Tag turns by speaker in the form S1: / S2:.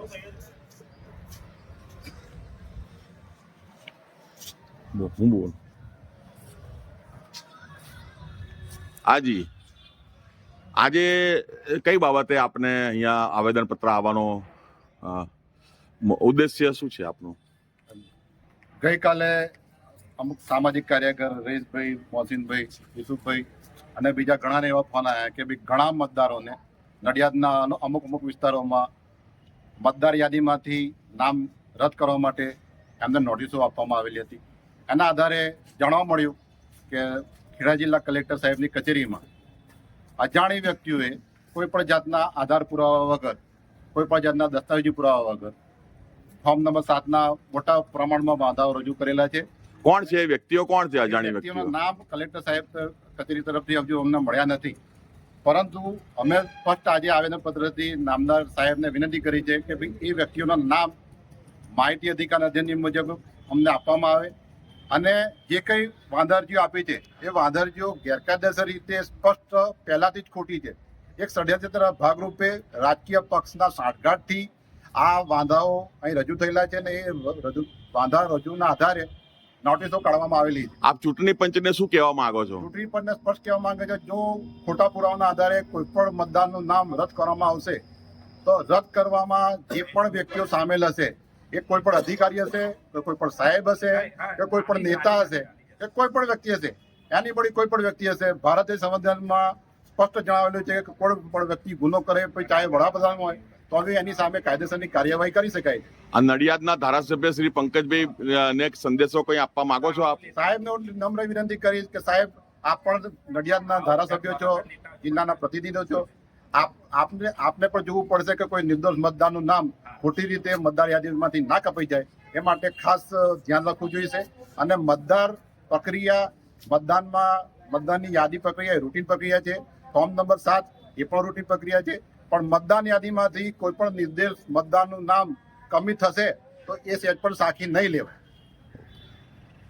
S1: હું બોલ હાજી આજે કઈ બાબતે આપને અહીંયા આવેદનપત્ર આવવાનો ઉદ્દેશ્ય શું છે આપનો?
S2: ગઈકાલે અમુક સામાજિક કાર્યકર રેશભાઈ, મોહસિનભાઈ, યુસુફભાઈ અને બીજા ઘણાને એવા ફોન આવ્યા કે ભાઈ ઘણા મતદારોને નડિયાદના અમુક વિસ્તારોમાં મતદાર યાદીમાંથી નામ રદ કરવા માટે એમને નોટિસો આપવામાં આવેલી હતી. એના આધારે જાણવા મળ્યું કે ખેડા જિલ્લા કલેક્ટર સાહેબની કચેરીમાં અજાણી વ્યક્તિઓએ કોઈ પણ જાતના આધાર પુરાવા વગર, કોઈ પણ જાતના દસ્તાવેજી પુરાવા વગર ફોર્મ નંબર 7ના મોટા પ્રમાણમાં વાંધાઓ રજૂ કરેલા છે.
S1: કોણ છે વ્યક્તિઓ? કોણ છે અજાણી વ્યક્તિઓ?
S2: નામ કલેક્ટર સાહેબ કચેરી તરફથી હજુ અમને મળ્યા નથી, પરંતુ અમે સ્પષ્ટ આજે આવેદનપત્રથી નામદાર સાહેબને વિનંતી કરી છે કે ભાઈ એ વ્યક્તિઓના નામ માહિતી અધિકાર અધિનિયમ મુજબ અમને આપવામાં આવે અને જે કંઈ વાંધારજીઓ આપી છે એ વાંધારજીઓ ગેરકાયદેસર રીતે સ્પષ્ટ પહેલાથી જ ખોટી છે. એક ષડયંત્ર ભાગરૂપે રાજકીય પક્ષના સાંઠગાંઠથી આ વાંધાઓ અહીં રજૂ થયેલા છે અને એ વાંધા રજૂના આધારે નોટિસો કાઢવામાં આવેલી છે.
S1: આપ ચૂંટણી પંચને શું કહેવા માંગો છો?
S2: ચૂંટણી પંચને સ્પષ્ટ કહેવા માંગે છે જો ખોટા પુરાવાના આધારે કોઈ પણ મતદારનું નામ રદ કરવામાં આવશે તો રદ કરવામાં જે પણ વ્યક્તિઓ સામેલ હશે એ કોઈ પણ અધિકારી હશે, કોઈ પણ સાહેબ હશે, કે કોઈ પણ નેતા હશે, કે કોઈ પણ વ્યક્તિ હશે, એની બધી કોઈ પણ વ્યક્તિ હશે. ભારતીય સંવિધાનમાં સ્પષ્ટ જણાવેલું છે કે કોઈ પણ વ્યક્તિ ગુનો કરે, ચાહે વડાપ્રધાન હોય, તો હવે એની સામે કાયદેસરની કાર્યવાહી કરી શકાય.
S1: આ નડિયાદના ધારાસભ્ય શ્રી પંકજભાઈ ને એક સંદેશો કંઈ આપવા માંગો છો આપ?
S2: સાહેબને નમ્ર વિનંતી કરીશ કે સાહેબ આપ પણ નડિયાદના ધારાસભ્યો છો, જિલ્લાના પ્રતિનિધિઓ છો, આપને પણ જોવું પડશે કે કોઈ નિર્દોષ મતદારનું નામ ખોટી રીતે મતદાર યાદીમાંથી ના કપાઈ જાય. એ માટે ખાસ ધ્યાન રાખવું જોઈશે અને મતદાર પ્રક્રિયા મતદાનની યાદી પ્રક્રિયા એ રૂટીન પ્રક્રિયા છે. ફોર્મ નંબર 7 એ પણ રૂટીન પ્રક્રિયા છે, પણ મતદાન યાદીમાંથી કોઈ પણ નિર્દોષ મતદારનું નામ કમી થશે તો એ સેટ પણ સાખી નહીં લેવાય.